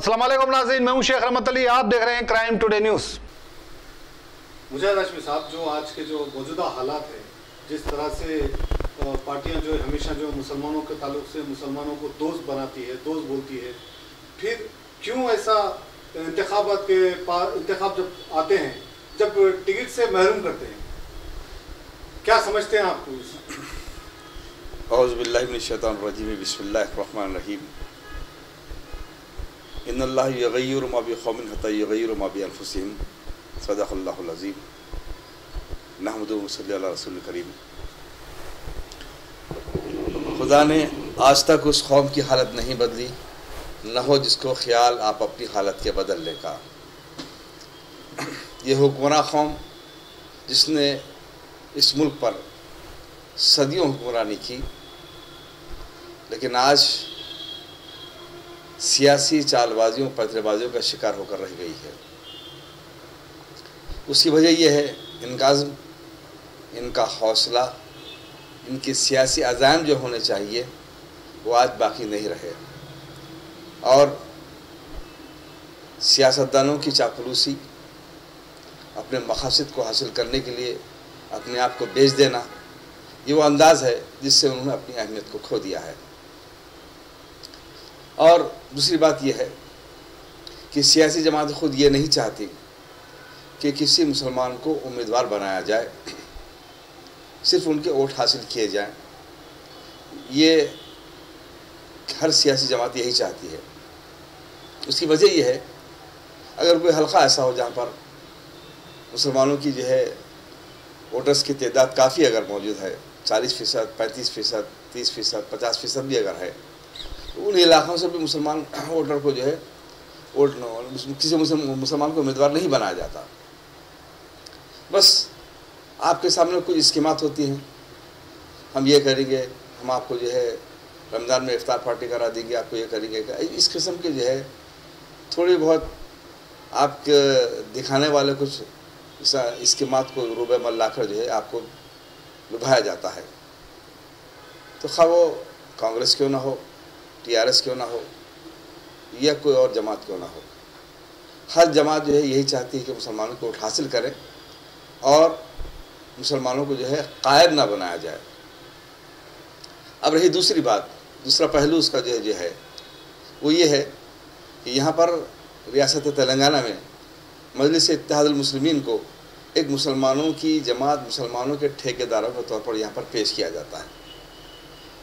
अस्सलाम वालेकुम नाज़रीन, मैं हूं शेख रहमत अली। आप देख रहे हैं क्राइम टुडे न्यूज़। मुजाहिद हाशमी साहब, जो आज के जो मौजूदा हालात है, जिस तरह से पार्टियां जो हमेशा जो मुसलमानों के ताल्लुक से मुसलमानों को दोस्त बनाती है, दोस्त बोलती है, फिर क्यों ऐसा इंतखाब जब आते हैं, जब टिकट से महरूम करते हैं, क्या समझते हैं आपको? औज़ु बिल्लाहि मिनश शैतानिर रजीम, बिस्मिल्लाहिर रहमानिर रहीम। इन्नल्लाह युग़य्यिरु मा बिक़ौमिन हत्ता युग़य्यिरु मा बिअन्फुसिहिम, सदक़ल्लाहुल अज़ीम। नहमदुहु व नसल्ली अला रसूलिल करीम। खुदा ने आज तक उस कौम की हालत नहीं बदली, न हो जिसको ख्याल आप अपनी हालत के बदलने का। ये हुक्मरान कौम जिसने इस मुल्क पर सदियों हुक्मरानी की, लेकिन आज सियासी चालबाजियों पत्थरबाजियों का शिकार होकर रह गई है। उसकी वजह यह है इनका अज़्म, इनका हौसला, इनके सियासी अज़ाइम जो होने चाहिए वो आज बाकी नहीं रहे, और सियासतदानों की चापलूसी, अपने मकासद को हासिल करने के लिए अपने आप को बेच देना, ये वो अंदाज़ है जिससे उन्होंने अपनी अहमियत को खो दिया है। और दूसरी बात यह है कि सियासी जमात खुद ये नहीं चाहती कि किसी मुसलमान को उम्मीदवार बनाया जाए, सिर्फ उनके वोट हासिल किए जाएं। ये हर सियासी जमात यही चाहती है। उसकी वजह यह है, अगर कोई हल्का ऐसा हो जहाँ पर मुसलमानों की जो है वोटर्स की तादाद काफ़ी अगर मौजूद है, 40%, 35%, 30%, 50% भी अगर है, उन इलाक़ों से भी मुसलमान वोटर को जो है किसी मुसलमान को उम्मीदवार नहीं बनाया जाता। बस आपके सामने कुछ स्कीमात होती हैं, हम ये करेंगे, हम आपको जो है रमज़ान में इफ्तार पार्टी करा देंगे, आपको ये करेंगे। इस किस्म के जो है थोड़ी बहुत आप दिखाने वाले कुछ स्कीमात को रुबे मल्ला कर जो है आपको लुभाया जाता है। तो खा वो कांग्रेस क्यों ना हो, TRS क्यों ना हो, या कोई और जमात क्यों ना हो, हर जमात जो है यही चाहती है कि मुसलमानों को वोट हासिल करें और मुसलमानों को जो है कायर ना बनाया जाए। अब रही दूसरी बात, दूसरा पहलू उसका जो है वो ये है कि यहाँ पर रियासत तेलंगाना में मजलिस इत्तेहादुल मुस्लिमीन को एक मुसलमानों की जमात, मुसलमानों के ठेकेदारों के तौर पर यहाँ पर पेश किया जाता है।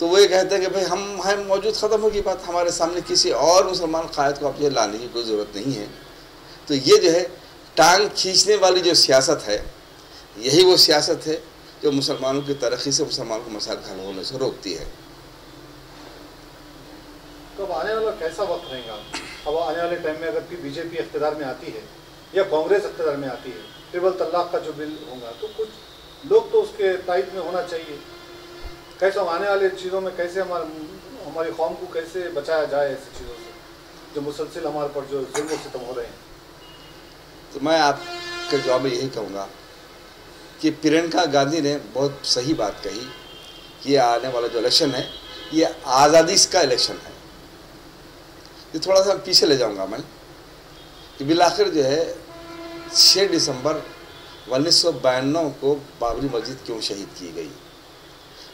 तो वो ये कहते हैं कि भाई हम हैं मौजूद, ख़त्म होगी बात, हमारे सामने किसी और मुसलमान कायद को आप जो लाने की कोई ज़रूरत नहीं है। तो ये जो है टांग खींचने वाली जो सियासत है, यही वो सियासत है जो मुसलमानों की तरक्की से, मुसलमानों को मसाइल हल होने से रोकती है। तो अब आने वाला कैसा वक्त रहेगा? अब आने वाले टाइम में अगर BJP इख्तियार में आती है या कांग्रेस इख्तियार में आती है, ट्रिपल तलाक का जो बिल होगा, तो कुछ लोग तो उसके तायद में होना चाहिए। कैसे आने वाले चीज़ों में कैसे हमारी कौम को कैसे बचाया जाए ऐसी चीज़ों से जो मुसलसिल हमारे पर जो जुल्म सितम हो रहे हैं? तो मैं आपके जवाब में यही कहूँगा कि प्रियंका गांधी ने बहुत सही बात कही कि आने वाला जो इलेक्शन है ये आज़ादी का इलेक्शन है। ये थोड़ा सा पीछे ले जाऊँगा मैं कि बिलाखिर जो है 6 दिसंबर 1992 को बाबरी मस्जिद क्यों शहीद की गई,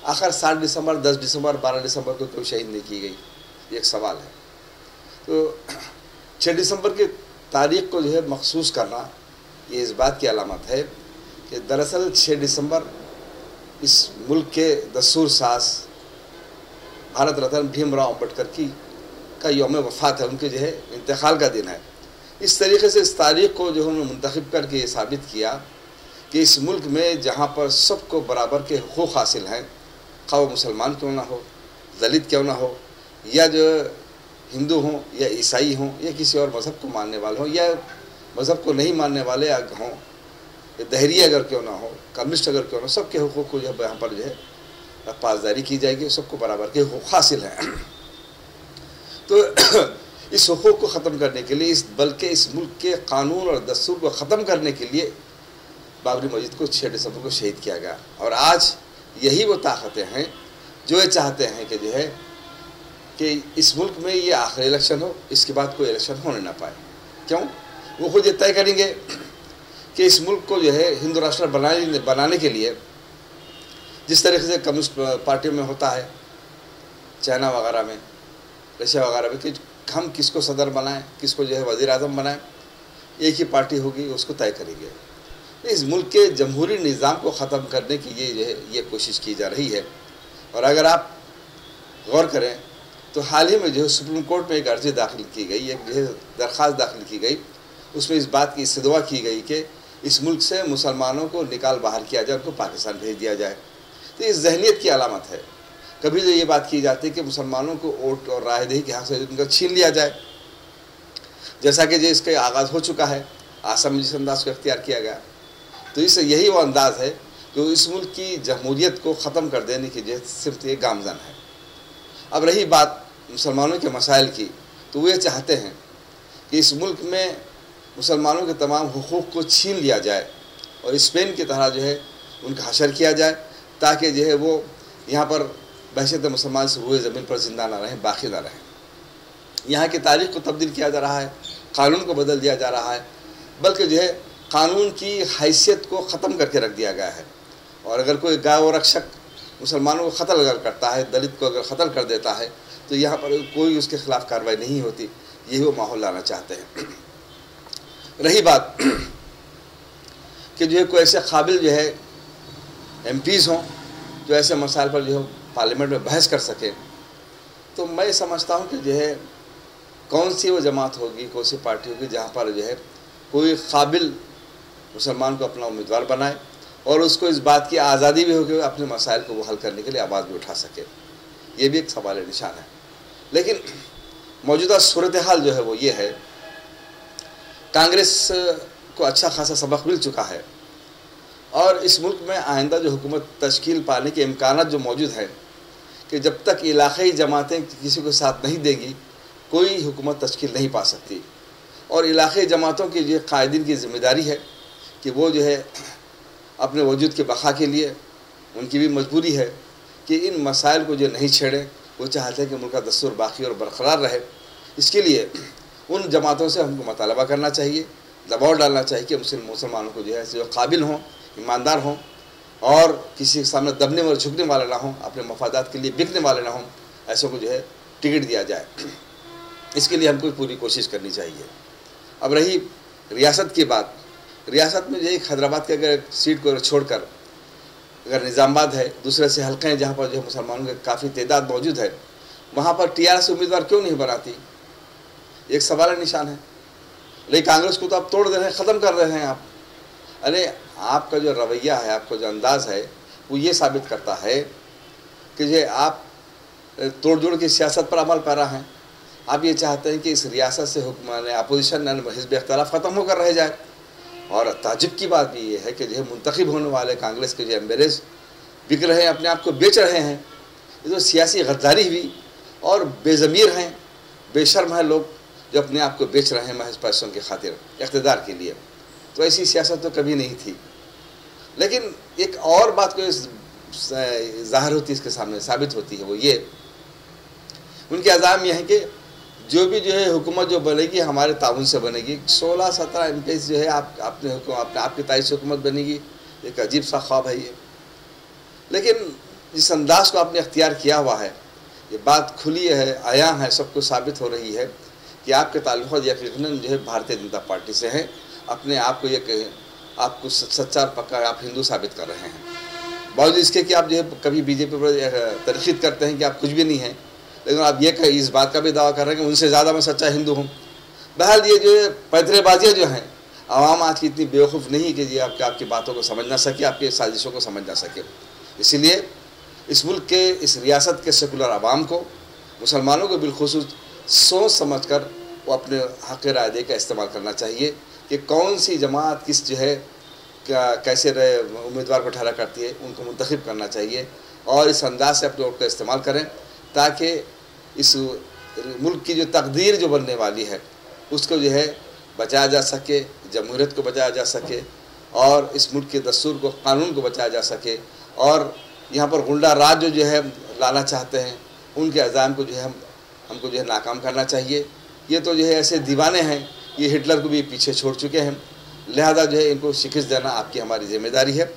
आखिर 7 दिसंबर, 10 दिसंबर, 12 दिसंबर को क्यों शहीद नहीं की गई, ये एक सवाल है। तो 6 दिसंबर की तारीख़ को जो है मखसूस करना ये इस बात की अलामत है कि दरअसल 6 दिसंबर इस मुल्क के दस्तूर साज भारत रत्न भीमराव अम्बेडकर का यौम वफ़ात है, उनके जो है इंतकाल का दिन है। इस तरीके से इस तारीख़ को जो उन्होंने मुंतखब करके ये साबित किया कि इस मुल्क में जहाँ पर सबको बराबर के हुकूक़ हासिल हैं, खा वो मुसलमान क्यों ना हो, दलित क्यों ना हो, या जो हिंदू हों या ईसाई हों या किसी और मज़हब को मानने वाले हों या मज़हब को नहीं मानने वाले हों, दहरिया अगर क्यों ना हो, कम्युनिस्ट अगर क्यों ना हो, सबके हुकूक़ को जो है यहाँ पर जो है पासदारी की जाएगी, सबको बराबर के हुकूक़ हासिल हैं। तो इस हुकूक़ को ख़त्म करने के लिए, बल्कि इस मुल्क के कानून और दस्तूर को ख़त्म करने के लिए बाबरी मस्जिद को 6 दिसंबर को शहीद किया गया। और आज यही वो ताकतें हैं जो ये चाहते हैं कि जो है कि इस मुल्क में ये आखिरी इलेक्शन हो, इसके बाद कोई इलेक्शन होने ना पाए। क्यों? वो खुद ये तय करेंगे कि इस मुल्क को जो है हिंदू राष्ट्र बनाने के लिए जिस तरीके से कम्युनिस्ट पार्टियों में होता है, चाइना वगैरह में, रशिया वगैरह में, कि हम किसको सदर बनाएं, किसको जो है वज़ीर आज़म बनाएं, एक ही पार्टी होगी, उसको तय करेंगे। इस मुल्क के जमहूरी निज़ाम को ख़त्म करने की ये जो है ये कोशिश की जा रही है। और अगर आप गौर करें तो हाल ही में जो है सुप्रीम कोर्ट में एक अर्जी दाखिल की गई, एक जो है दरख्वास्त दाखिल की गई, उसमें इस बात की इस्तदवा की गई कि इस मुल्क से मुसलमानों को निकाल बाहर किया जाए, उनको पाकिस्तान भेज दिया जाए। तो इस जहनीत की अलामत है। कभी तो ये बात की जाती है कि मुसलमानों को वोट और रायदही के हाथ से उनका छीन लिया जाए, जैसा कि जो इसका आगाज़ हो चुका है, आसाम में जिस अंदाज को इख्तियार किया गया। तो इस यही वो अंदाज़ है जो इस मुल्क की जमहूरियत को ख़त्म कर देने की जो सिर्फ ये गामजन है। अब रही बात मुसलमानों के मसाइल की, तो वे चाहते हैं कि इस मुल्क में मुसलमानों के तमाम हुकूक़ को छीन लिया जाए और स्पेन की तरह जो है उनका हशर किया जाए, ताकि जो है वो यहाँ पर बहशत मुसलमान से हुए ज़मीन पर ज़िंदा ना रहें, बाकी ना रहें। यहाँ की तारीख़ को तब्दील किया जा रहा है, कानून को बदल दिया जा रहा है, बल्कि जो है कानून की हैसियत को ख़त्म करके रख दिया गया है। और अगर कोई गाय रक्षक मुसलमानों को क़त्ल अगर करता है, दलित को अगर क़त्ल कर देता है, तो यहाँ पर कोई उसके ख़िलाफ़ कार्रवाई नहीं होती। यही वो माहौल लाना चाहते हैं। रही बात कि जो है कोई ऐसे काबिल जो है एमपीज़ हों जो ऐसे मसाइल पर जो है पार्लियामेंट में बहस कर सकें, तो मैं समझता हूँ कि जो है कौन सी वो जमात होगी, कौन सी पार्टी होगी जहाँ पर जो है कोई काबिल मुसलमान को अपना उम्मीदवार बनाए और उसको इस बात की आज़ादी भी हो कि अपने मसाइल को वो हल करने के लिए आवाज़ भी उठा सके। ये भी एक सवाल निशान है। लेकिन मौजूदा सूरत हाल जो है वो ये है, कांग्रेस को अच्छा खासा सबक मिल चुका है और इस मुल्क में आइंदा जो हुकूमत तश्कील पाने के इम्कानात जो मौजूद हैं कि जब तक इलाक़ाई जमातें किसी को साथ नहीं देंगी, कोई हुकूमत तश्कील नहीं पा सकती। और इलाक़ाई जमातों की जो कायदीन की ज़िम्मेदारी है कि वो जो है अपने वजूद के बक़ा के लिए उनकी भी मजबूरी है कि इन मसाइल को जो नहीं छेड़ें। वो चाहते हैं कि मुल्क का दस्तूर बाकी और बरकरार रहे। इसके लिए उन जमातों से हमको मुतालबा करना चाहिए, दबाव डालना चाहिए कि मुसलमानों को जो है जो काबिल हों, ईमानदार हों और किसी के सामने दबने और झुकने वाले ना हों, अपने मफादात के लिए बिकने वाले ना हों, ऐसों को जो है टिकट दिया जाए। इसके लिए हमको पूरी कोशिश करनी चाहिए। अब रही रियासत की बात, रियासत में जो एक हैदराबाद के अगर सीट को छोड़कर अगर निज़ामाबाद है, दूसरे से हल्के हैं जहाँ पर जो है मुसलमानों की काफ़ी तादाद मौजूद है, वहाँ पर टीआरएस उम्मीदवार क्यों नहीं बनाती, एक सवाल निशान है। लेकिन कांग्रेस को तो आप तोड़ दे रहे हैं, ख़त्म कर रहे हैं आप। अरे आपका जो रवैया है, आपका जो अंदाज़ है, वो ये साबित करता है कि जो आप तोड़ जोड़ की सियासत पर अमल पैरा हैं। आप ये चाहते हैं कि इस रियासत से अपोजिशन हिज़्ब इख्तिलाफ ख़त्म होकर रह जाए। और ताजुब की बात भी ये है कि जो है मुंतखब होने वाले कांग्रेस के जो एम्बेरेज बिक रहे हैं, अपने आप को बेच रहे हैं। ये तो सियासी गद्दारी हुई और बेज़मीर हैं, बेशर्म हैं लोग जो अपने आप को बेच रहे हैं महज पैसों की खातिर, इक़्तिदार के लिए। तो ऐसी सियासत तो कभी नहीं थी। लेकिन एक और बात को ज़ाहिर होती है, इसके सामने साबित होती है, वो ये उनके अज़ाम ये हैं कि जो भी जो है हुकूमत जो बनेगी हमारे ताउन से बनेगी। 16-17 एमपी जो है आपकी ताइश हुकूमत बनेगी। एक अजीब सा ख्वाब है ये। लेकिन जिस अंदाज़ को आपने अख्तियार किया हुआ है, ये बात खुली है, आया है, सबको साबित हो रही है कि आपके ताल्लुक़ात यकीनन जो है भारतीय जनता पार्टी से हैं। अपने आप को ये आपको सच्चा और पक्का आप हिंदू साबित कर रहे हैं, बावजूद इसके कि आप जो है कभी बीजेपी पर तनकीद करते हैं कि आप कुछ भी नहीं हैं, लेकिन आप ये इस बात का भी दावा कर रहे हैं कि उनसे ज़्यादा मैं सच्चा हिंदू हूँ। बहरहाल ये जो है पैतरेबाजियाँ जो हैं, आवाम आज की इतनी बेवकूफ़ नहीं कि ये आपकी बातों को समझ ना सके, आपकी साजिशों को समझ ना सके। इसीलिए इस मुल्क के, इस रियासत के सेकुलर आवाम को, मुसलमानों को बिलखुसूस सोच समझ कर वो अपने हक़ राय दे का इस्तेमाल करना चाहिए कि कौन सी जमात किस जो है कैसे उम्मीदवार को ठहरा करती है, उनको मुंतखब करना चाहिए और इस अंदाज से अपने वोट का इस्तेमाल करें ताकि इस मुल्क की जो तकदीर जो बनने वाली है उसको जो है बचाया जा सके, जमहूरियत को बचाया जा सके और इस मुल्क के दस्तूर को, कानून को बचाया जा सके। और यहाँ पर गुंडा राज जो है लाना चाहते हैं, उनके अज़ाम को जो है हम हमको जो है नाकाम करना चाहिए। ये तो जो है ऐसे दीवाने हैं, ये हिटलर को भी पीछे छोड़ चुके हैं, लिहाजा जो है इनको शिकस्त देना आपकी हमारी जिम्मेदारी है।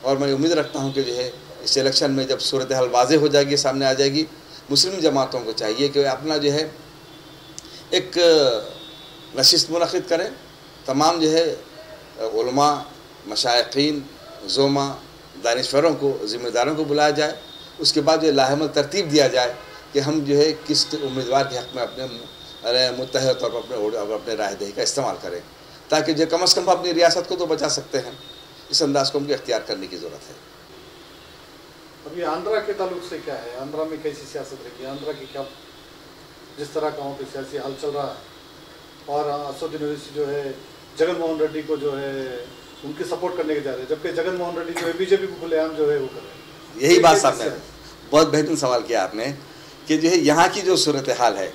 और मैं उम्मीद रखता हूँ कि जो है इस इलेक्शन में जब सूरत हाल वाज़ेह हो जाएगी, सामने आ जाएगी, मुस्लिम जमातों को चाहिए कि अपना जो है एक नशिस्त मुनक़िद करें, तमाम जो है उलमा, मशाइखीन, ज़ोमा, दानिश्वरों को, ज़िम्मेदारों को बुलाया जाए। उसके बाद जो लाहेमल तरतीब दिया जाए कि हम जो है किस उम्मीदवार के हक़ में अपने मुत्तहद तौर पर अपने रायदही का इस्तेमाल करें, ताकि जो कम अज़ कम अपनी रियासत को तो बचा सकते हैं। इस अंदाज को हमको इख्तियार करने की ज़रूरत है। अभी आंध्रा के ताल्लुक से क्या है, आंध्रा में कैसी सियासत रहेगी, आंध्रा की क्या जिस तरह का वहाँ पे सियासी हाल चल रहा है और असदुद्दीन ओवैसी जो है जगन मोहन रेड्डी को जो है उनकी सपोर्ट करने के जा रहे हैं, जबकि जगन मोहन रेड्डी जो है बीजेपी को खुलेआम जो है वो कर रहे हैं। यही बात सामने बहुत बेहतरीन सवाल किया आपने कि जो है यहाँ की जो सूरत हाल है,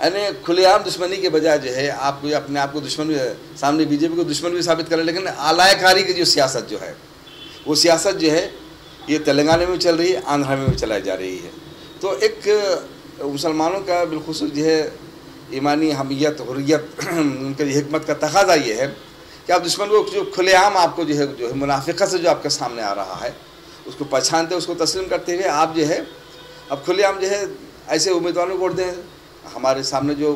यानी खुलेआम दुश्मनी के बजाय जो है आप अपने आप को दुश्मन भी सामने बीजेपी को दुश्मन भी साबित करें, लेकिन आलायकारी की जो सियासत जो है वो सियासत जो है ये तेलंगाना में भी चल रही है, आंध्रा में भी चलाई जा रही है। तो एक मुसलमानों का बिलखुसूस जो है ईमानी हमियत, हुर्रियत, उनके हिकमत का तकाजा ये है कि आप दुश्मन को जो खुलेआम आपको जो है मुनाफिकत से जो आपके सामने आ रहा है उसको पहचानते, उसको तस्लीम करते हुए आप जो है अब खुलेआम जो है ऐसे उम्मीदवारों को वोट दें। हमारे सामने जो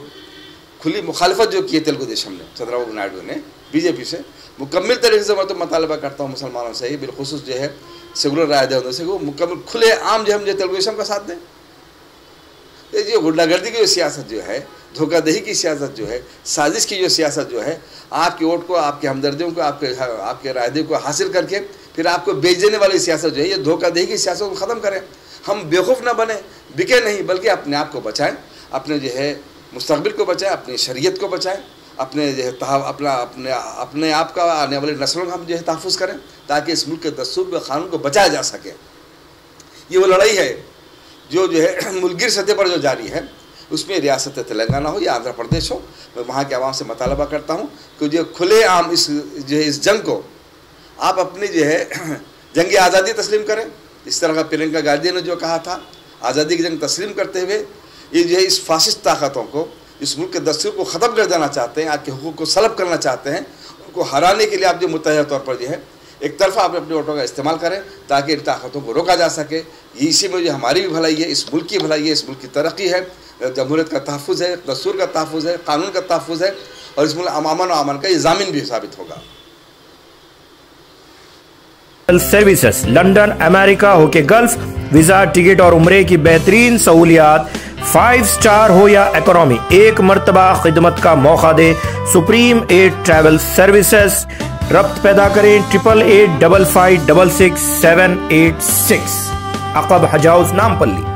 खुली मुखालफत जो की है तेलुगु देशम ने, चंद्रबाबू नायडू ने बीजेपी से, मुकम्मल तरीके से मैं तो मुतालबा करता हूँ मुसलमानों से ही बिलखुसूस जो है सेकुलर रायदही से वो मुकम्मल खुले आम जो हम जो तेलुगु देशम का साथ दें। ये जो गुंडागर्दी की जो सियासत जो है, धोखाधड़ी की सियासत जो है, साजिश की जो सियासत जो है, आपके वोट को, आपके हमदर्दियों को, आपके रायदे को हासिल करके फिर आपको बेच देने वाली सियासत जो है, ये धोखाधड़ी की सियासत को ख़त्म करें। हम बेवकूफ़ ना बने, बिके नहीं, बल्कि अपने आप को बचाएं, अपने जो है मुस्तकबिल को बचाएं, अपनी शरीयत को बचाएं, अपने जो है अपने आप का आने वाली नस्लों का हम जो है तहफ़्फ़ुज़ करें, ताकि इस मुल्क के दस्तूर व क़ानून को बचाया जा सके। ये वो लड़ाई है जो है मुल्किर सतह पर जो जारी है, उसमें रियासत तेलंगाना हो या आंध्र प्रदेश हो, मैं वहाँ के आवाम से मुतालबा करता हूँ कि जो खुले आम इस जंग को आप अपनी जो है जंग आज़ादी तस्लीम करें। इस तरह का प्रियंका गांधी ने जो कहा था, आज़ादी की जंग तस्लीम करते हुए ये जो है इस फासिस्ट ताकतों को, इस मुल्क के दस्तूर को ख़त्म कर देना चाहते हैं, आपके हुकूक को सलब करना चाहते हैं, उनको हराने के लिए आप जो मुत्तहद तौर पर जो है एक तरफा आप अपने वोटों का इस्तेमाल करें ताकि इन ताकतों को रोका जा सके। इसी में जो हमारी भी भलाई है, इस मुल्क की भलाई है, इस मुल्क की तरक्की है, जमहूरियत का तहफ़्फ़ुज़ है, दस्तूर का तहफ़्फ़ुज़ है, कानून का तहफ़्फ़ुज़ है, और इस मुल्क अमन और अमन का ये ज़ामिन भी साबित होगा। सर्विसेज लंदन, अमेरिका होके गल्फ, वीजा, टिकट और उम्रे की बेहतरीन सहूलियात, 5 स्टार हो या इकोनॉमी, एक मर्तबा खिदमत का मौका दे सुप्रीम 8 ट्रैवल सर्विसेज। रब्त पैदा करें 8885566786। अक़ब हज हाउस, नामपल्ली।